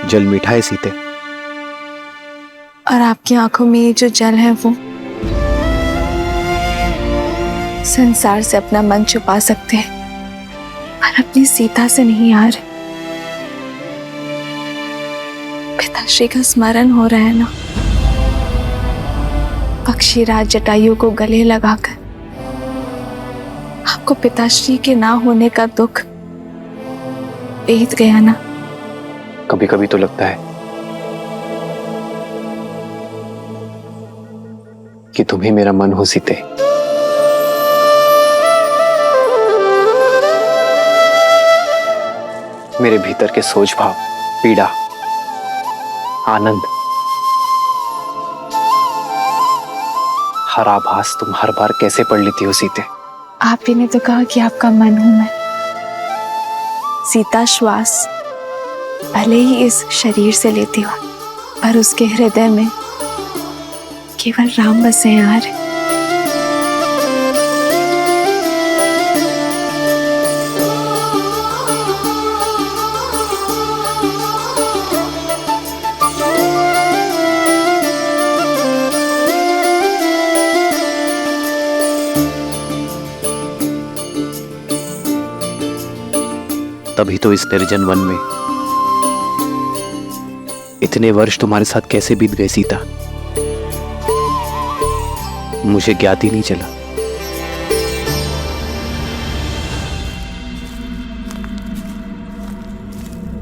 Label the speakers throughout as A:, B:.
A: जल मीठा है सीते,
B: और आपकी आंखों में ये जो जल है वो संसार से अपना मन छुपा सकते हैं, पर अपनी सीता से नहीं यार। पिताश्री का स्मरण हो रहा है ना, पक्षीराज जटायु को गले लगाकर आपको पिताश्री के ना होने का दुख बीत गया ना।
A: कभी कभी तो लगता है कि तुम ही मेरा मन हो सीते। मेरे भीतर के सोच भाव, पीड़ा, आनंद, हर आभास तुम हर बार कैसे पढ़ लेती हो सीते।
B: आप ही ने तो कहा कि आपका मन हूं मैं। सीता श्वास भले ही इस शरीर से लेती हो, पर उसके हृदय में केवल राम बसे हैं यार।
A: तभी तो इस निर्जन वन में इतने वर्ष तुम्हारे साथ कैसे बीत गए सीता, मुझे ज्ञात ही नहीं चला।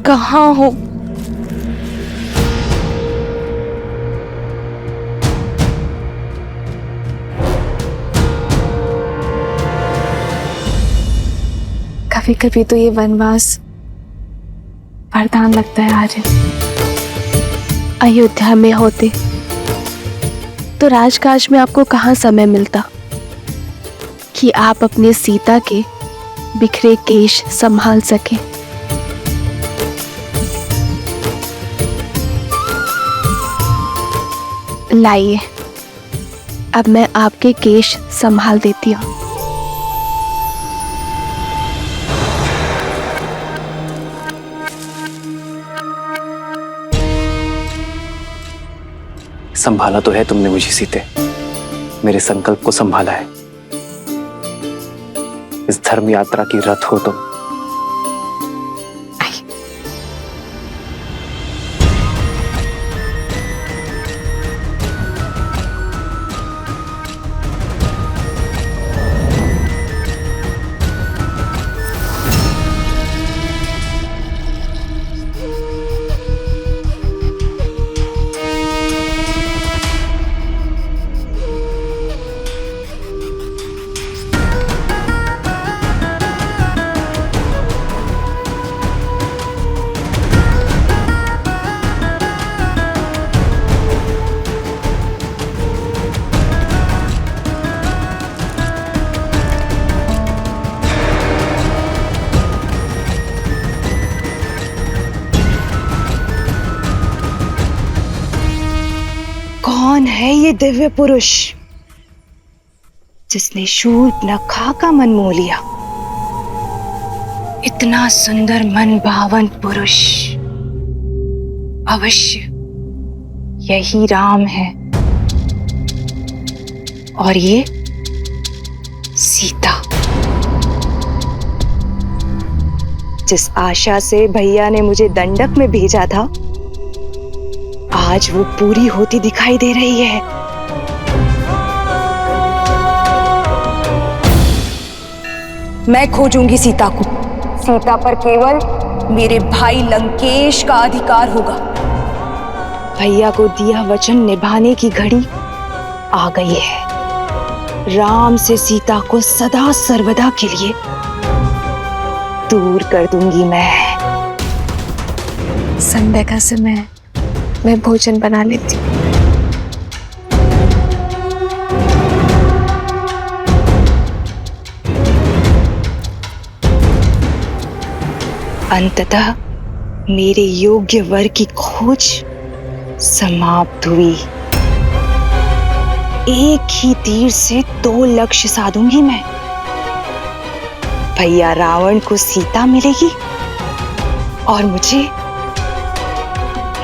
B: कहाँ हो? कभी कभी तो ये वनवास वरदान लगता है आर्यन।
C: अयोध्या में होते तो राजकाज में आपको कहाँ समय मिलता कि आप अपने सीता के बिखरे केश संभाल सके। लाइए, अब मैं आपके केश संभाल देती हूँ।
A: संभाला तो है तुमने मुझे सीते, मेरे संकल्प को संभाला है। इस धर्म यात्रा की रथ हो तुम।
D: कौन है ये दिव्य पुरुष जिसने शूर्पणखा का मन मोह लिया? इतना सुंदर मन भावन पुरुष अवश्य यही राम है, और ये सीता। जिस आशा से भैया ने मुझे दंडक में भेजा था, आज वो पूरी होती दिखाई दे रही है। मैं खोजूंगी सीता को। सीता पर केवल मेरे भाई लंकेश का अधिकार होगा। भैया को दिया वचन निभाने की घड़ी आ गई है। राम से सीता को सदा सर्वदा के लिए दूर कर दूंगी मैं।
B: संध्या का समय, मैं भोजन बना लेती हूँ।
D: अंततः मेरे योग्य वर की खोज समाप्त हुई। एक ही तीर से 2 लक्ष्य साधूंगी मैं। भैया रावण को सीता मिलेगी और मुझे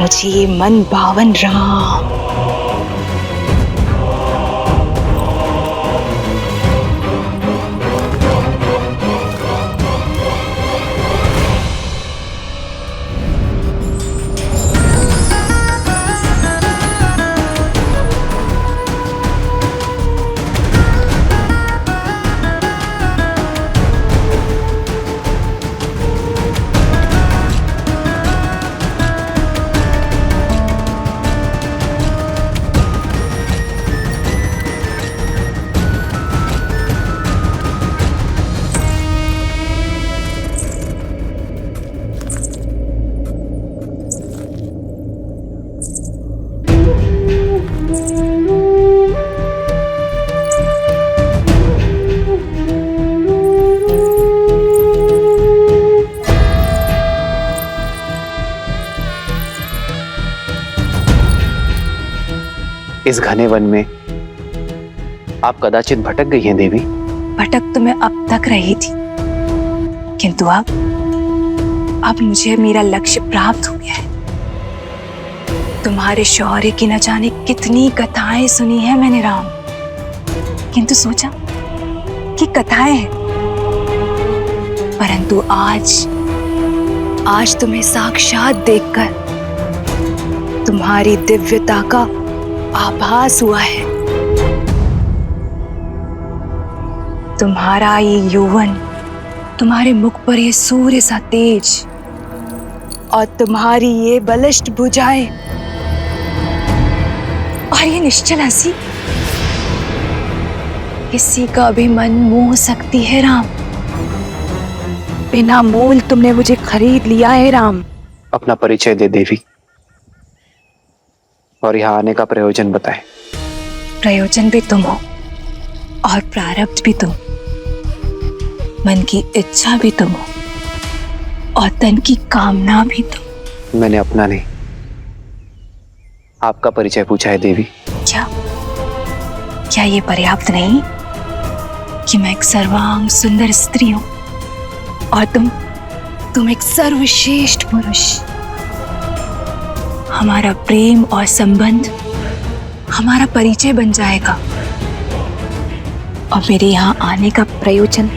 D: मुझे ये मन भावन राम
A: इस घने वन में आप कदाचित भटक गई हैं देवी।
D: भटक तो मैं अब तक रही थी, किंतु अब मुझे मेरा लक्ष्य प्राप्त हो गया है। तुम्हारे शौर्य की न जाने कितनी कथाएं सुनी है मैंने राम, किंतु सोचा कि कथाएं हैं, परंतु आज तुम्हें साक्षात देखकर तुम्हारी दिव्यता का आभास हुआ है। तुम्हारा ये यौवन, तुम्हारे मुख पर ये सूर्य सा तेज और तुम्हारी ये बलिष्ठ भुजाएं और ये निश्चल हंसी किसी का भी मन मोह सकती है राम। बिना मोल तुमने मुझे खरीद लिया है राम।
A: अपना परिचय दे देवी और यहाँ आने का प्रयोजन बताएं।
D: प्रयोजन भी तुम हो और प्रारब्ध भी तुम, मन की इच्छा भी तुम हो और तन की कामना भी तुम।
A: मैंने अपना नहीं, आपका परिचय पूछा है देवी।
D: क्या ये पर्याप्त नहीं कि मैं एक सर्वांग सुंदर स्त्री हूं और तुम एक सर्वश्रेष्ठ पुरुष। हमारा प्रेम और संबंध हमारा परिचय बन जाएगा और मेरे यहाँ आने का प्रयोजन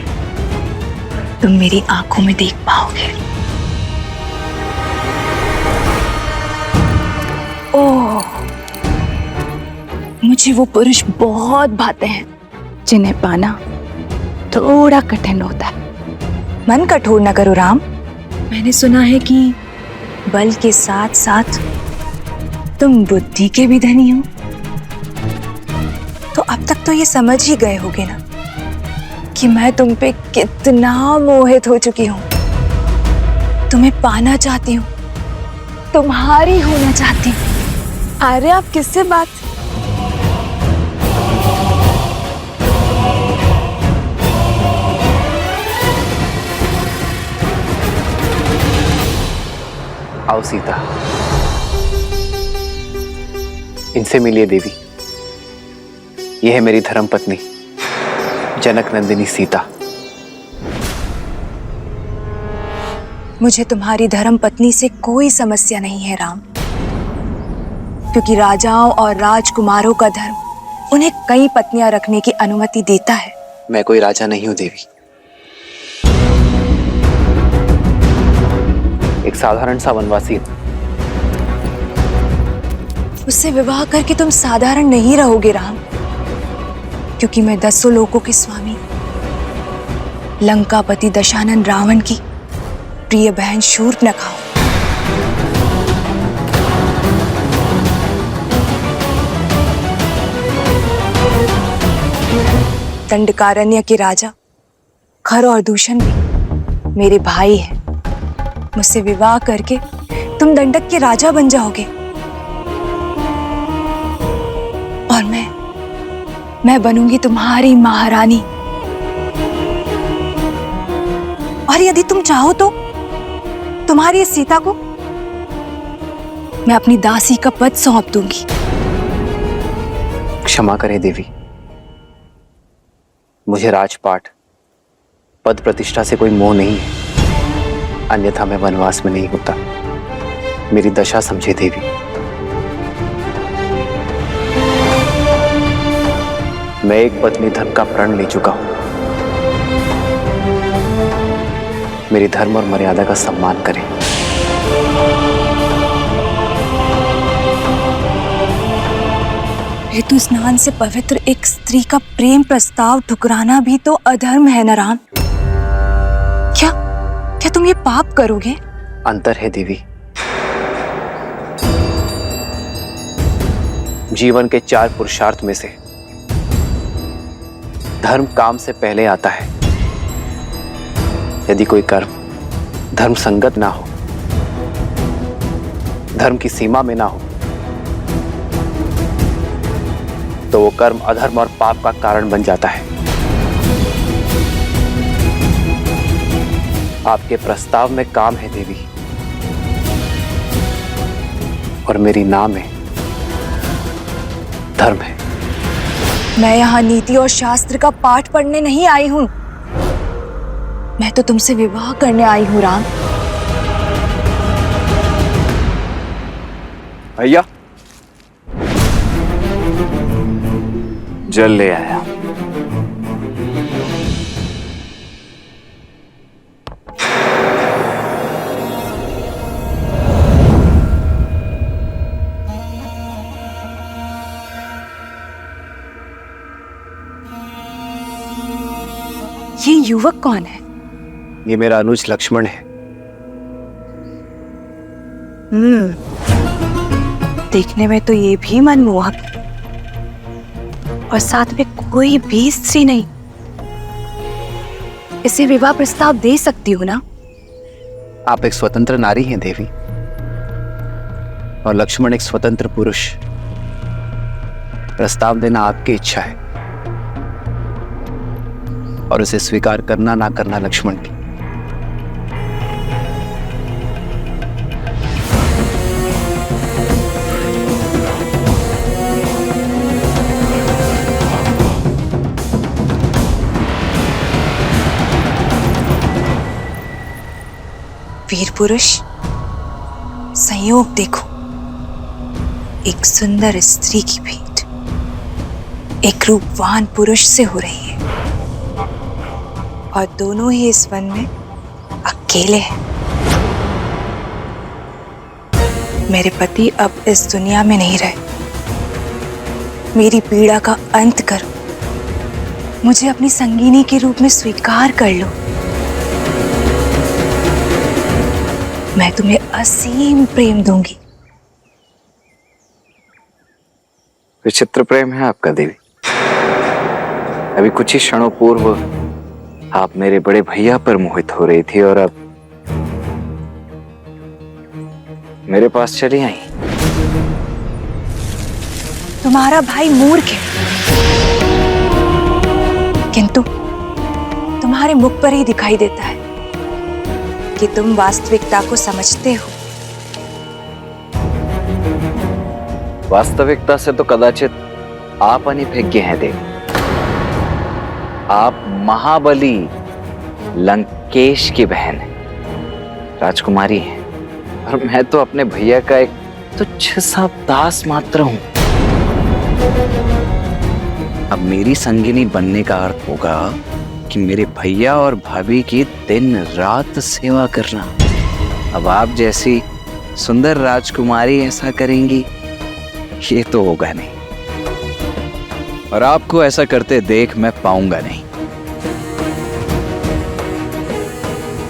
D: तुम मेरी आंखों में देख पाओगे। ओह, मुझे वो पुरुष बहुत भाते हैं जिन्हें पाना थोड़ा कठिन होता है। मन कठोर न करो राम। मैंने सुना है कि बल के साथ साथ तुम बुद्धि के भी धनी हो, तो अब तक तो ये समझ ही गए होगे ना कि मैं तुम पे कितना मोहित हो चुकी हूं। तुम्हें पाना चाहती हूँ, तुम्हारी होना चाहती हूँ।
C: अरे आप किससे बात?
A: आओ सीता, इनसे मिलिए देवी। यह है मेरी धर्मपत्नी जनक नंदिनी सीता।
D: मुझे तुम्हारी धर्मपत्नी से कोई समस्या नहीं है राम, क्योंकि राजाओं और राजकुमारों का धर्म उन्हें कई पत्नियां रखने की अनुमति देता है।
A: मैं कोई राजा नहीं हूं देवी, एक साधारण सा वनवासी हूं।
D: उससे विवाह करके तुम साधारण नहीं रहोगे राम, क्योंकि मैं 10 लोकों के स्वामी लंकापति दशानन रावण की प्रिय बहन शूर्पणखा हूं। दंडकारण्य के राजा खर और दूषण भी मेरे भाई हैं। मुझसे विवाह करके तुम दंडक के राजा बन जाओगे और मैं बनूंगी तुम्हारी महारानी। और यदि तुम चाहो तो तुम्हारी इस सीता को मैं अपनी दासी का पद सौंप दूंगी।
A: क्षमा करें देवी, मुझे राजपाट पद प्रतिष्ठा से कोई मोह नहीं है, अन्यथा मैं वनवास में नहीं होता। मेरी दशा समझे देवी। मैं एक पत्नी धर्म का प्रण ले चुका हूं। मेरी धर्म और मर्यादा का सम्मान करें।
D: ऋतु स्नान से पवित्र एक स्त्री का प्रेम प्रस्ताव ठुकराना भी तो अधर्म है ना राम। क्या क्या तुम ये पाप करोगे?
A: अंतर है देवी। जीवन के 4 पुरुषार्थ में से धर्म काम से पहले आता है। यदि कोई कर्म धर्म संगत ना हो, धर्म की सीमा में ना हो, तो वो कर्म अधर्म और पाप का कारण बन जाता है। आपके प्रस्ताव में काम है देवी, और मेरी नाम में धर्म है।
D: मैं यहाँ नीति और शास्त्र का पाठ पढ़ने नहीं आई हूँ। मैं तो तुमसे विवाह करने आई हूँ राम।
A: भैया, जल ले आया।
D: ये युवक कौन है?
A: ये मेरा अनुज लक्ष्मण है।
D: देखने में तो ये भी मनमोहक है, और साथ में कोई भी स्त्री नहीं। इसे विवाह प्रस्ताव दे सकती हूँ ना?
A: आप एक स्वतंत्र नारी हैं देवी, और लक्ष्मण एक स्वतंत्र पुरुष। प्रस्ताव देना आपकी इच्छा है, और उसे स्वीकार करना ना करना लक्ष्मण की।
D: वीर पुरुष, संयोग देखो, एक सुंदर स्त्री की भेंट एक रूपवान पुरुष से हो रही है, और दोनों ही इस वन में अकेले हैं। मेरे पति अब इस दुनिया में नहीं रहे। मेरी पीड़ा का अंत करो, मुझे अपनी संगिनी के रूप में स्वीकार कर लो। मैं तुम्हें असीम प्रेम दूंगी।
A: विचित्र प्रेम है आपका देवी। अभी कुछ ही क्षणों पूर्व आप मेरे बड़े भैया पर मोहित हो रही थी, और अब मेरे पास चली आई।
D: तुम्हारा भाई मूर्ख है, किंतु तुम्हारे मुख पर ही दिखाई देता है कि तुम वास्तविकता को समझते हो।
A: वास्तविकता से तो कदाचित आप अनभिज्ञ हैं देवी। आप महाबली लंकेश की बहन हैं, राजकुमारी हैं, और मैं तो अपने भैया का एक तुच्छ सा दास मात्र हूं। अब मेरी संगिनी बनने का अर्थ होगा कि मेरे भैया और भाभी की दिन रात सेवा करना। अब आप जैसी सुंदर राजकुमारी ऐसा करेंगी, ये तो होगा नहीं, और आपको ऐसा करते देख मैं पाऊंगा नहीं।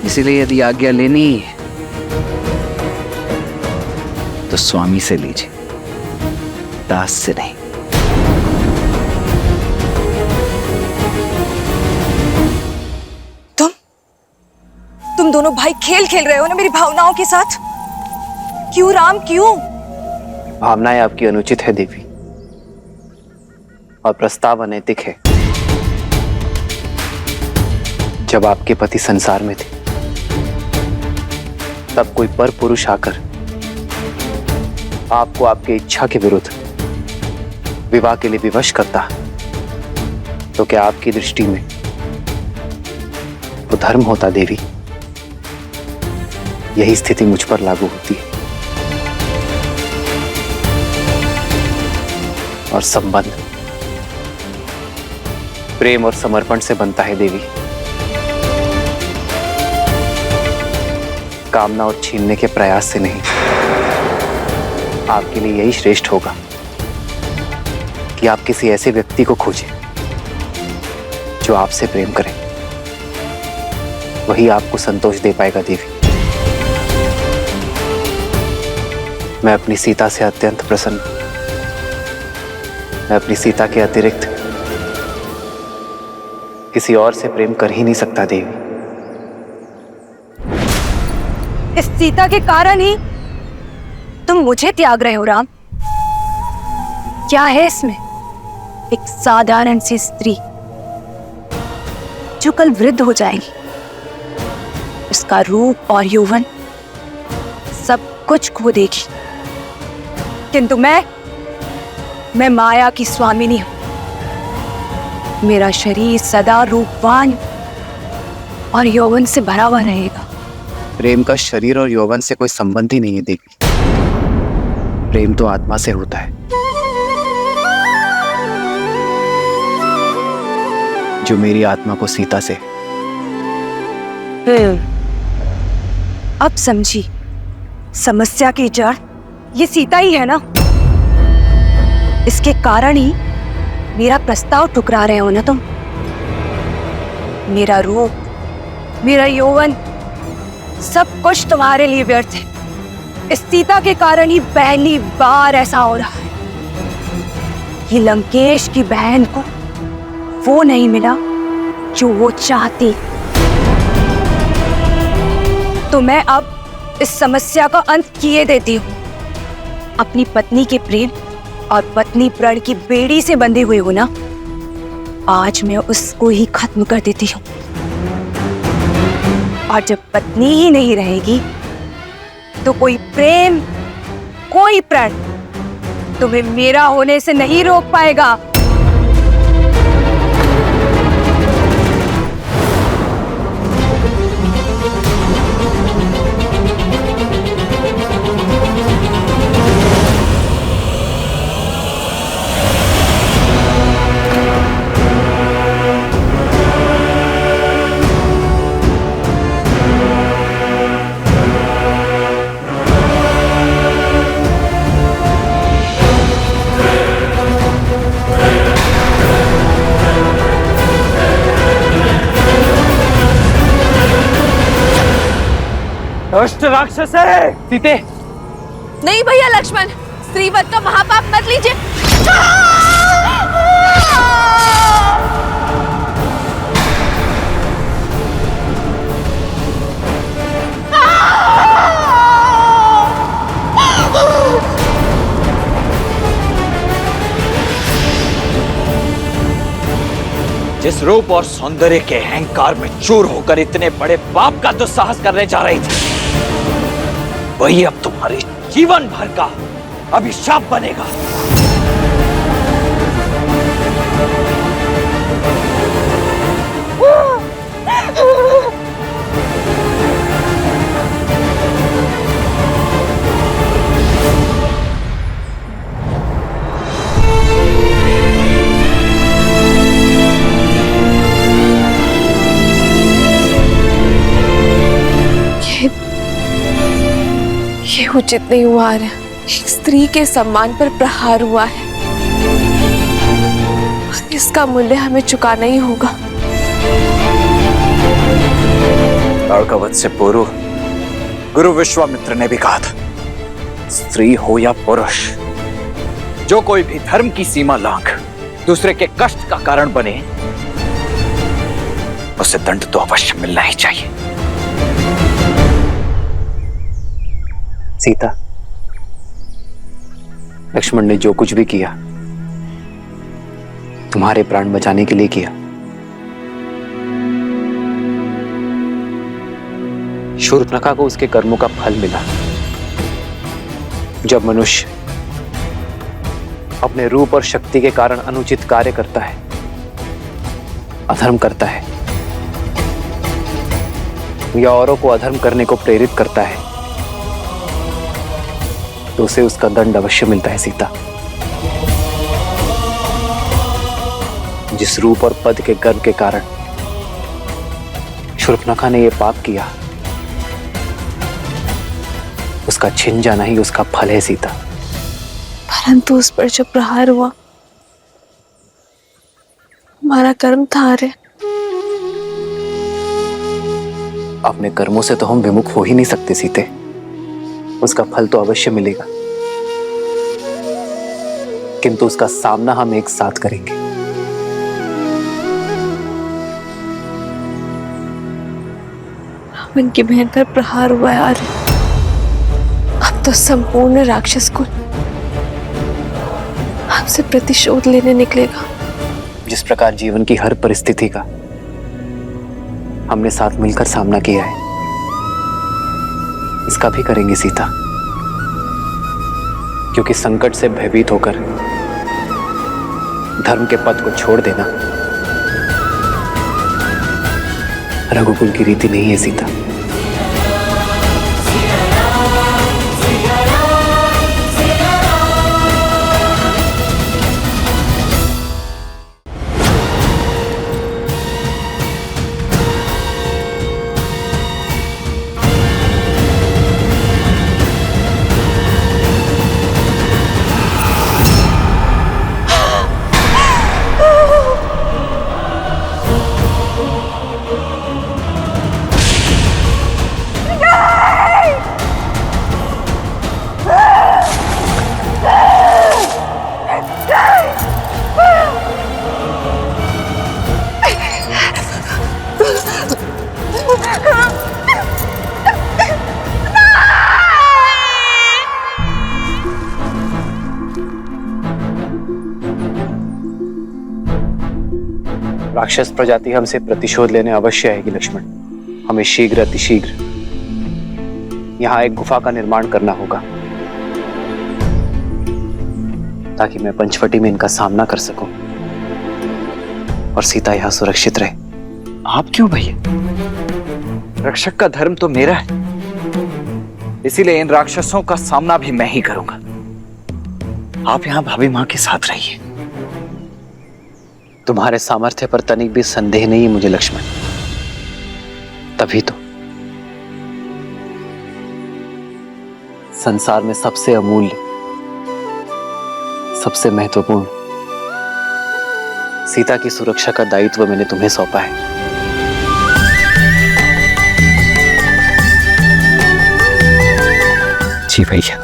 A: इसीलिए यदि आज्ञा लेनी है तो स्वामी से लीजिए, दास से नहीं।
D: तुम दोनों भाई खेल खेल रहे हो ना मेरी भावनाओं के साथ। क्यों राम, क्यों?
A: भावनाएं आपकी अनुचित है देवी, और प्रस्ताव अनैतिक है। जब आपके पति संसार में थे, तब कोई पर पुरुष आकर आपको आपके इच्छा के विरुद्ध विवाह के लिए विवश करता, तो क्या आपकी दृष्टि में वो धर्म होता देवी? यही स्थिति मुझ पर लागू होती है। और संबंध प्रेम और समर्पण से बनता है देवी। कामना और छीनने के प्रयास से नहीं। आपके लिए यही श्रेष्ठ होगा कि आप किसी ऐसे व्यक्ति को खोजें जो आपसे प्रेम करे। वही आपको संतोष दे पाएगा देवी। मैं अपनी सीता से अत्यंत प्रसन्न हूं। मैं अपनी सीता के अतिरिक्त किसी और से प्रेम कर ही नहीं सकता देवी।
D: इस सीता के कारण ही तुम मुझे त्याग रहे हो राम। क्या है इसमें? एक साधारण सी स्त्री जो कल वृद्ध हो जाएगी। उसका रूप और यौवन सब कुछ खो देगी, किंतु मैं माया की स्वामिनी हूं। मेरा शरीर सदा रूपवान और यौवन से भरा हुआ रहेगा।
A: प्रेम का शरीर और यौवन से कोई संबंध ही नहीं है देवी। प्रेम तो आत्मा से होता है, जो मेरी आत्मा को सीता से।
D: अब समझी, समस्या की जड़ ये सीता ही है ना। इसके कारण ही मेरा प्रस्ताव ठुकरा रहे हो ना तुम। मेरा रूप, मेरा यौवन सब कुछ तुम्हारे लिए व्यर्थ है। इस सीता के कारण ही पहली बार ऐसा हो रहा है कि लंकेश की बहन को वो नहीं मिला जो वो चाहती। तो मैं अब इस समस्या का अंत किए देती हूँ। अपनी पत्नी के प्रेम और पत्नी प्रण की बेड़ी से बंधे हुए हो ना, आज मैं उसको ही खत्म कर देती हूँ। और जब पत्नी ही नहीं रहेगी तो कोई प्रेम, कोई प्रण तुम्हें मेरा होने से नहीं रोक पाएगा।
A: दुष्ट राक्षस है सीते।
C: नहीं भैया लक्ष्मण, स्त्रीवध का महापाप मत लीजिए।
E: जिस रूप और सौंदर्य के अहंकार में चूर होकर इतने बड़े पाप का दुस्साहस करने जा रही थी, वही अब तुम्हारे जीवन भर का अभिशाप बनेगा।
C: ये उचित नहीं हुआ है। एक स्त्री के सम्मान पर प्रहार हुआ है। इसका मूल्य हमें चुकाना ही होगा।
E: अर्कवत से पूर्व गुरु विश्वामित्र ने भी कहा था, स्त्री हो या पुरुष, जो कोई भी धर्म की सीमा लांघ दूसरे के कष्ट का कारण बने, उसे दंड तो अवश्य मिलना ही चाहिए।
A: सीता, लक्ष्मण ने जो कुछ भी किया तुम्हारे प्राण बचाने के लिए किया। शूर्पणखा को उसके कर्मों का फल मिला। जब मनुष्य अपने रूप और शक्ति के कारण अनुचित कार्य करता है, अधर्म करता है या औरों को अधर्म करने को प्रेरित करता है, तो उसे उसका दंड अवश्य मिलता है सीता।
E: जिस रूप और पद के गर्व के कारण शूर्पणखा ने यह पाप किया, उसका छिन जाना ही उसका फल है सीता।
C: परंतु उस पर जो प्रहार हुआ, हमारा कर्म था रे।
E: अपने कर्मों से तो हम विमुख हो ही नहीं सकते सीते, उसका फल तो अवश्य मिलेगा, किंतु उसका सामना हम एक साथ करेंगे।
C: रावण की बहन पर प्रहार हुआ यार। अब तो संपूर्ण राक्षस कुल हमसे प्रतिशोध लेने निकलेगा।
E: जिस प्रकार जीवन की हर परिस्थिति का हमने साथ मिलकर सामना किया है, इसका भी करेंगे सीता, क्योंकि संकट से भयभीत होकर धर्म के पथ को छोड़ देना रघुकुल की रीति नहीं है सीता। राक्षस प्रजाति हमसे प्रतिशोध लेने अवश्य आएगी लक्ष्मण। हमें शीघ्र अतिशीघ्र यहां एक गुफा का निर्माण करना होगा, ताकि मैं पंचवटी में इनका सामना कर सकूं और सीता यहां सुरक्षित रहे।
A: आप क्यों भैया? रक्षक का धर्म तो मेरा है, इसीलिए इन राक्षसों का सामना भी मैं ही करूंगा। आप यहां भाभी मां के साथ रहिए।
E: तुम्हारे सामर्थ्य पर तनिक भी संदेह नहीं है मुझे लक्ष्मण, तभी तो संसार में सबसे अमूल्य, सबसे महत्वपूर्ण सीता की सुरक्षा का दायित्व मैंने तुम्हें सौंपा है।
A: जी भैया।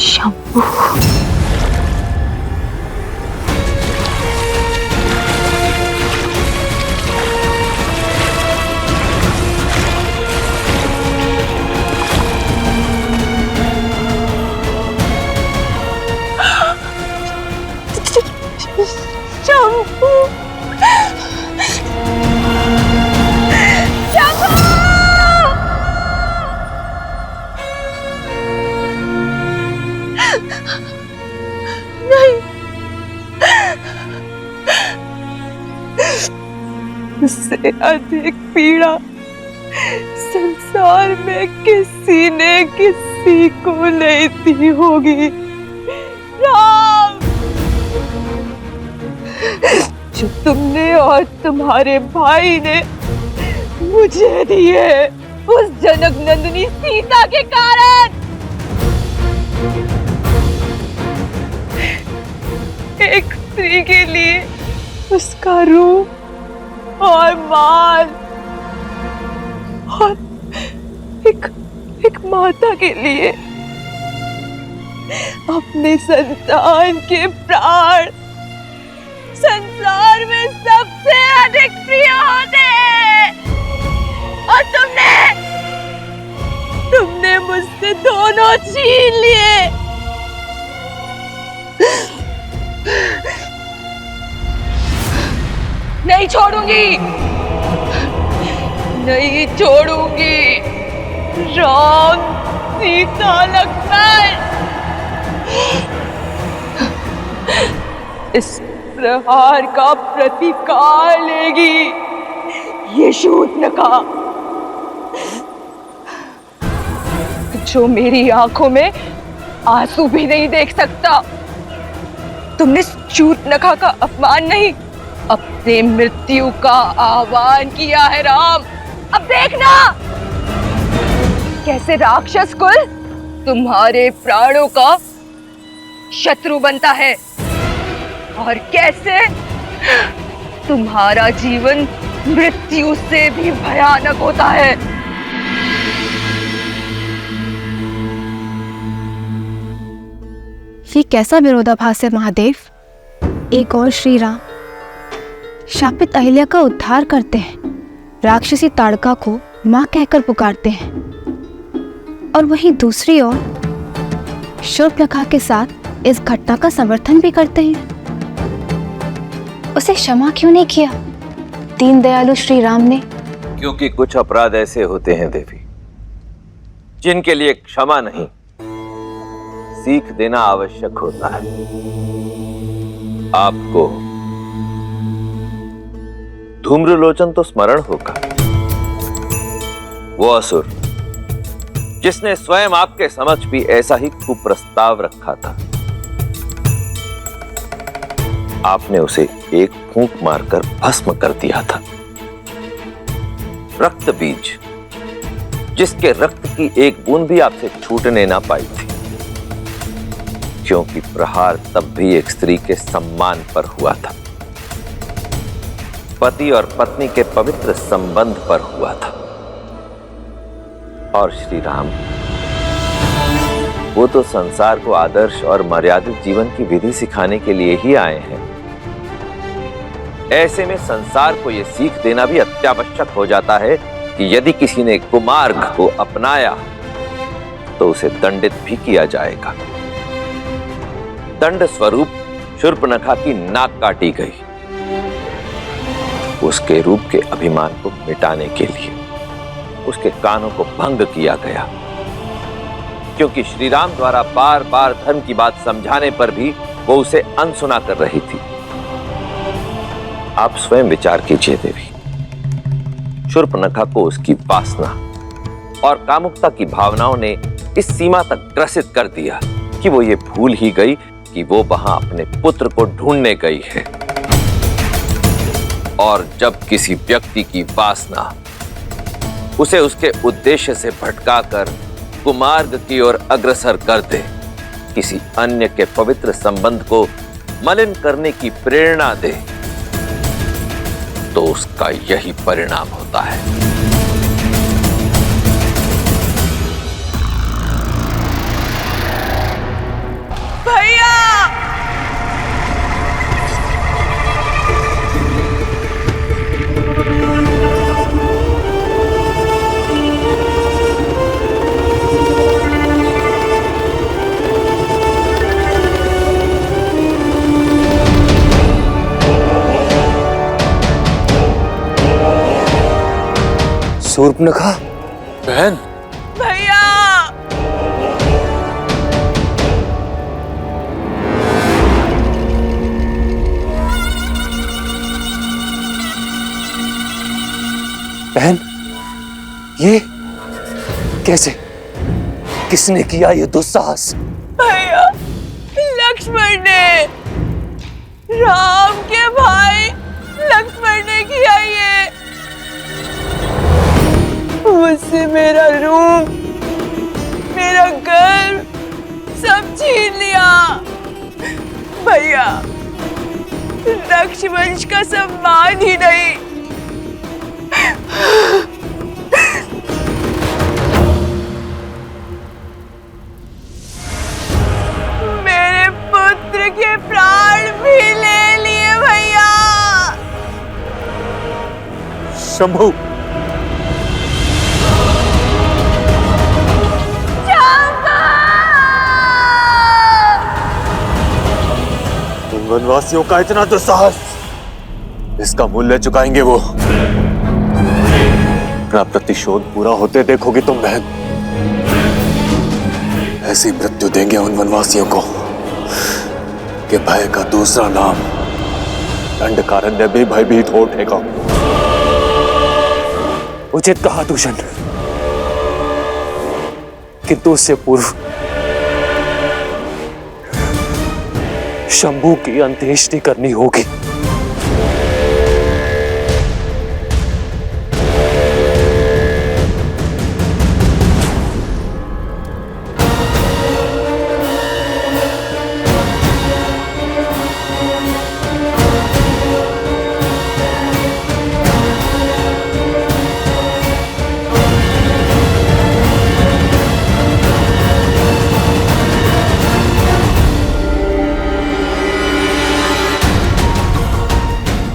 C: शंभू,
D: इससे अधिक पीड़ा संसार में किसी ने किसी को नहीं दी होगी। राम, जो तुमने और तुम्हारे भाई ने मुझे दी है, उस जनक नंदिनी सीता के कारण। एक स्त्री के लिए उसका रूप और माल, और एक माता के लिए अपने संतान के प्राण संसार में सबसे अधिक प्रिय होते हैं। और तुमने मुझसे दोनों छीन लिए। नहीं छोड़ूंगी, नहीं छोड़ूंगी। राम, सीता, लक्ष्मण, इस प्रहार का प्रतिकार लेगी ये शूर्पणखा, जो मेरी आंखों में आंसू भी नहीं देख सकता। तुमने शूर्पणखा का अपमान नहीं, अपने मृत्यु का आह्वान किया है राम। अब देखना कैसे राक्षस कुल तुम्हारे प्राणों का शत्रु बनता है और कैसे तुम्हारा जीवन मृत्यु से भी भयानक होता है।
C: ये कैसा विरोधाभास है महादेव? एक और श्री राम शापित अहिल्या का उद्धार करते हैं, राक्षसी ताड़का को मां कहकर पुकारते हैं, और वहीं दूसरी ओर शूर्पणखा के साथ इस घटना का समर्थन भी करते हैं। उसे क्षमा क्यों नहीं किया दीन दयालु श्री राम ने?
F: क्योंकि कुछ अपराध ऐसे होते हैं देवी जिनके लिए क्षमा नहीं, सीख देना आवश्यक होता है। आपको धूम्रलोचन तो स्मरण होगा, वो असुर जिसने स्वयं आपके समक्ष भी ऐसा ही कुप्रस्ताव रखा था। आपने उसे एक फूंक मारकर भस्म कर दिया था। रक्त बीज जिसके रक्त की एक बूंद भी आपसे छूटने ना पाई थी, क्योंकि प्रहार तब भी एक स्त्री के सम्मान पर हुआ था, पति और पत्नी के पवित्र संबंध पर हुआ था। और श्री राम वो तो संसार को आदर्श और मर्यादित जीवन की विधि सिखाने के लिए ही आए हैं। ऐसे में संसार को यह सीख देना भी अत्यावश्यक हो जाता है कि यदि किसी ने कुमार्ग को अपनाया तो उसे दंडित भी किया जाएगा। दंड स्वरूप शूर्पणखा की नाक काटी गई, उसके रूप के अभिमान को मिटाने के लिए उसके कानों को भंग किया गया, क्योंकि श्री राम द्वारा बार बार धर्म की बात समझाने पर भी वो उसे अनसुना कर रही थी। आप स्वयं विचार कीजिए देवी, शूर्पणखा को उसकी वासना और कामुकता की भावनाओं ने इस सीमा तक ग्रसित कर दिया कि वो ये भूल ही गई कि वो वहां अपने पुत्र को ढूंढने गई है। और जब किसी व्यक्ति की वासना उसे उसके उद्देश्य से भटकाकर कुमार्ग की ओर अग्रसर कर दे, किसी अन्य के पवित्र संबंध को मलिन करने की प्रेरणा दे, तो उसका यही परिणाम होता है।
D: भैया!
E: शूर्पणखा बहन,
D: भैया!
E: बहन, ये कैसे? किसने किया ये दुस्साहस?
D: भैया, लक्ष्मण ने, राम के भाई लक्ष्मण ने किया ये। मुझसे मेरा रूप, मेरा गर्व सब छीन लिया। भैया, रक्षवंश का सम्मान ही नहीं, मेरे पुत्र के प्राण भी ले लिए भैया।
E: शंभू, वनवासियों का इतना दुस्साहस, इसका मूल्य चुकाएंगे वो। अपना प्रतिशोध पूरा होते देखोगी तुम बहन। ऐसी मृत्यु देंगे उन वनवासियों को कि भय का दूसरा नाम
G: दंडकारण्य भी भयभीत हो उठेगा। उचित कहा दूषण, किंतु उससे पूर्व शंभू की अंत्येष्टि करनी होगी।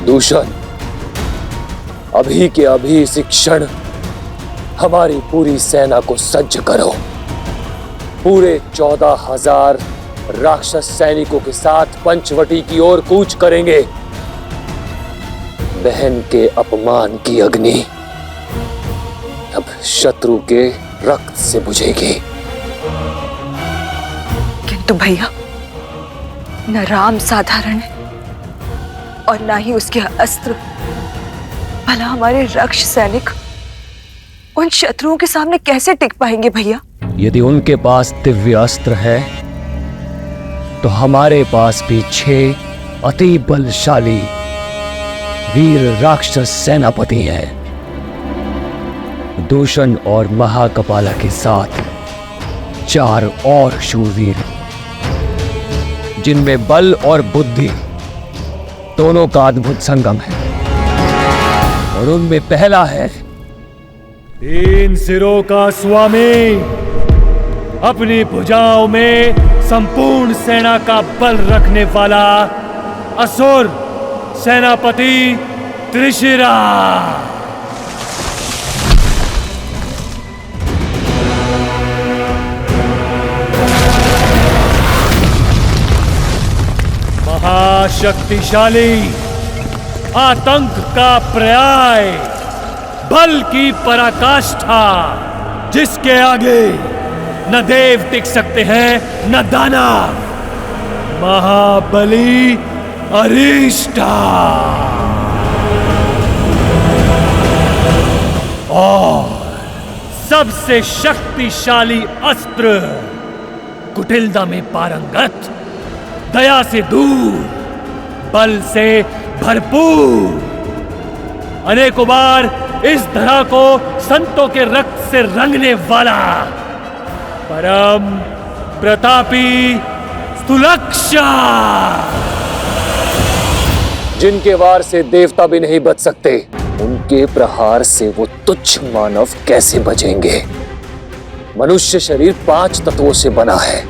G: दूषण, अभी के अभी इसी क्षण हमारी पूरी सेना को सज्ज करो। पूरे 14,000 राक्षस सैनिकों के साथ पंचवटी की ओर कूच करेंगे। बहन के अपमान की अग्नि अब शत्रु के रक्त से बुझेगी।
D: किंतु भैया, न राम साधारण है और ना ही उसके अस्त्र। भला हमारे रक्ष सैनिक उन शत्रुओं के सामने कैसे टिक पाएंगे भैया?
G: यदि उनके पास दिव्य अस्त्र है तो हमारे पास भी 6 अति बलशाली वीर राक्षस सेनापति हैं। दूषण और महाकपाला के साथ 4 और शूरवीर, जिनमें बल और बुद्धि दोनों का अद्भुत संगम है। और उनमें पहला है
H: 3 सिरों का स्वामी, अपनी भुजाओं में संपूर्ण सेना का बल रखने वाला असुर सेनापति त्रिशिरा। महाशक्तिशाली, आतंक का पर्याय, बल की पराकाष्ठा, जिसके आगे न देव टिक सकते हैं न दानव, महाबली अरिष्टा। और सबसे शक्तिशाली अस्त्र, कुटिलता में पारंगत, दया से दूर, बल से भरपूर, अनेकों बार इस धरा को संतों के रक्त से रंगने वाला परम प्रतापी स्थूलक्षा,
G: जिनके वार से देवता भी नहीं बच सकते, उनके प्रहार से वो तुच्छ मानव कैसे बचेंगे? मनुष्य शरीर 5 तत्वों से बना है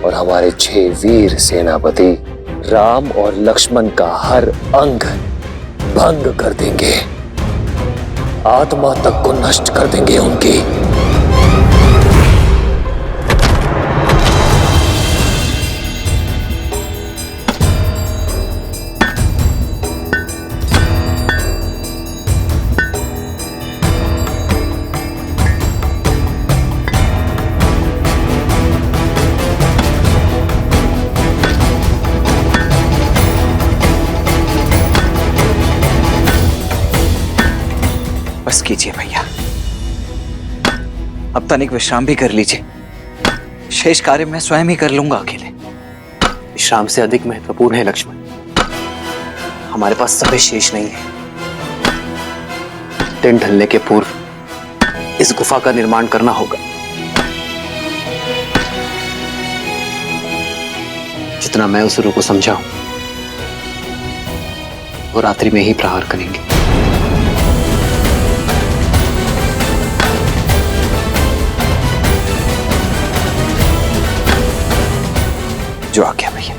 G: और हमारे 6 वीर सेनापति राम और लक्ष्मण का हर अंग भंग कर देंगे, आत्मा तक को नष्ट कर देंगे उनकी।
A: बस कीजिए भैया, अब तनिक विश्राम भी कर लीजिए। शेष कार्य मैं स्वयं ही कर लूंगा अकेले।
I: विश्राम से अधिक महत्वपूर्ण है लक्ष्मण, हमारे पास समय शेष नहीं है। दिन ढलने के पूर्व इस गुफा का निर्माण करना होगा। जितना मैं उस रूप को समझा हूं, वो रात्रि में ही प्रहार करेंगे।
A: जो आ गया भैया।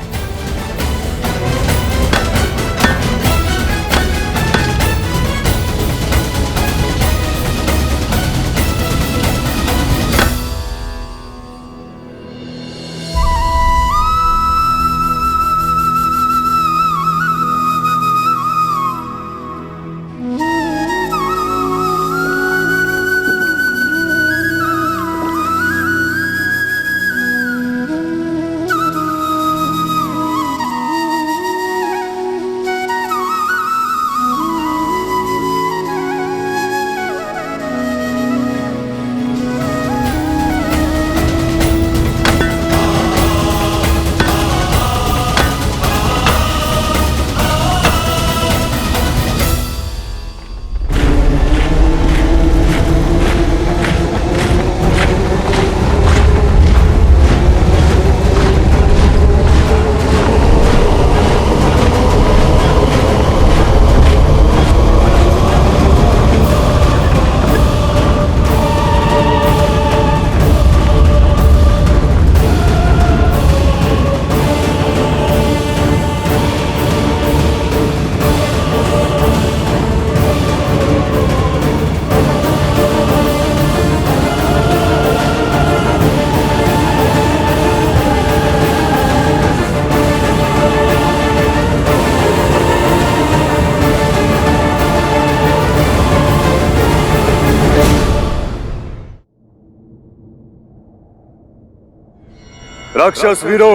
G: राक्षस वीरों,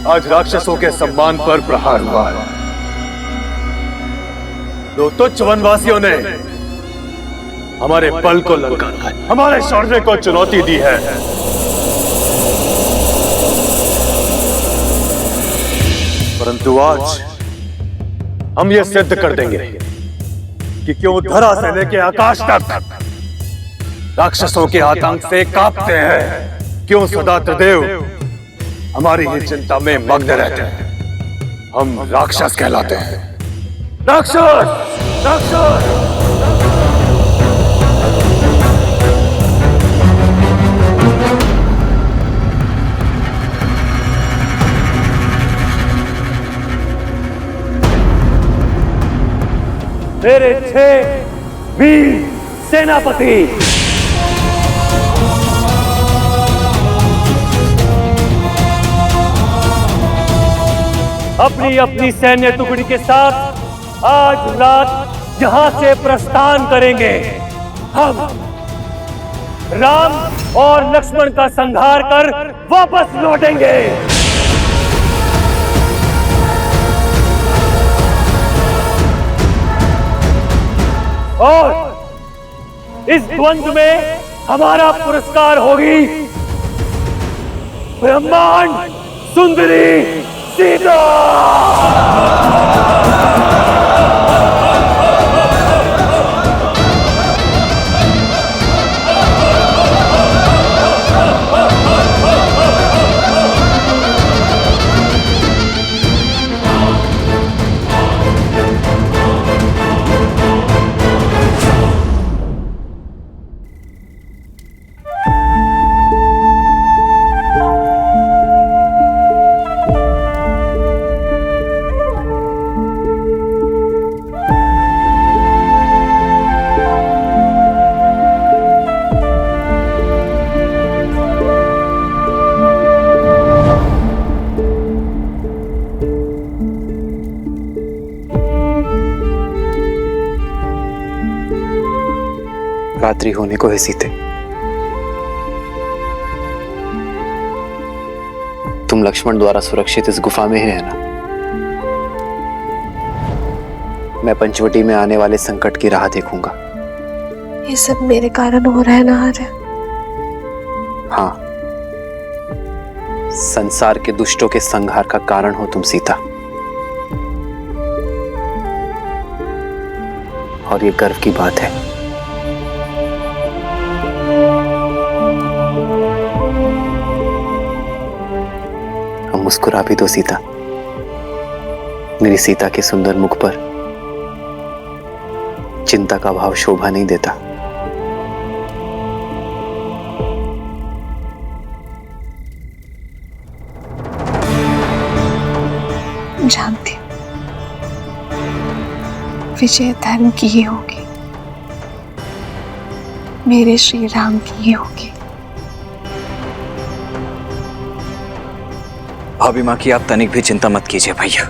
G: आज राक्षसों के सम्मान पर प्रहार हुआ है। दो तुच्छ वनवासियों ने हमारे बल को ललकारा है, हमारे शौर्य को चुनौती दी है। परंतु आज हम ये सिद्ध कर देंगे कि क्यों धरा से लेके आकाश तक राक्षसों के आतंक से कांपते हैं, क्यों सदा त्रिदेव हमारी ही चिंता में मग्न रहते हैं। हम राक्षस कहलाते हैं। राक्षस, राक्षस।
H: मेरे 6 वीर सेनापति अपनी अपनी सैन्य टुकड़ी के साथ आज रात यहां से प्रस्थान करेंगे। हम राम और लक्ष्मण का संहार कर वापस लौटेंगे। और इस द्वंद्व में हमारा पुरस्कार होगी ब्रह्मांड सुंदरी सीता।
I: रात्रि होने को है सीते। तुम लक्ष्मण द्वारा सुरक्षित इस गुफा में ही रहना। मैं पंचवटी में आने वाले संकट की राह देखूंगा।
B: ये सब मेरे कारण हो रहा है ना आर्य?
I: हाँ, संसार के दुष्टों के संहार का कारण हो तुम सीता। और ये गर्व की बात है। मुस्कुरा भी दो सीता। मेरी सीता के सुंदर मुख पर चिंता का भाव शोभा नहीं देता।
B: जानती हूँ विजय धर्म की ही होगी, मेरे श्री राम की ही होगी।
E: भाभी माँ की आप तनिक भी चिंता मत कीजिए भैया।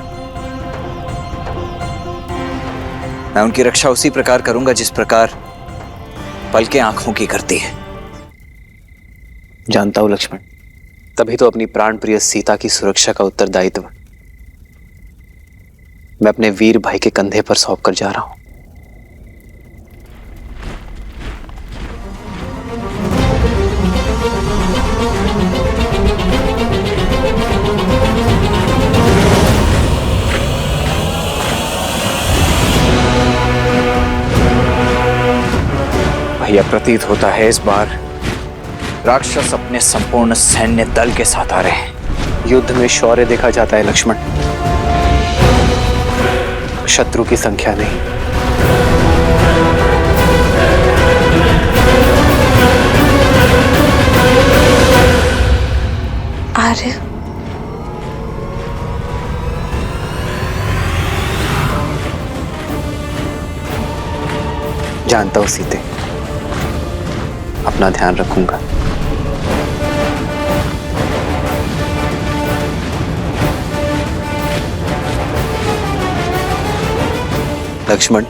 E: मैं उनकी रक्षा उसी प्रकार करूंगा जिस प्रकार पल के आंखों की करती है।
I: जानता हूं लक्ष्मण, तभी तो अपनी प्राण प्रिय सीता की सुरक्षा का उत्तरदायित्व मैं अपने वीर भाई के कंधे पर सौंप कर जा रहा हूं।
E: भैया, प्रतीत होता है इस बार राक्षस अपने संपूर्ण सैन्य दल के साथ आ रहे हैं।
I: युद्ध में शौर्य देखा जाता है लक्ष्मण, शत्रु की संख्या नहीं।
B: आर्य,
I: जानता हूं सीते, अपना ध्यान रखूंगा। लक्ष्मण,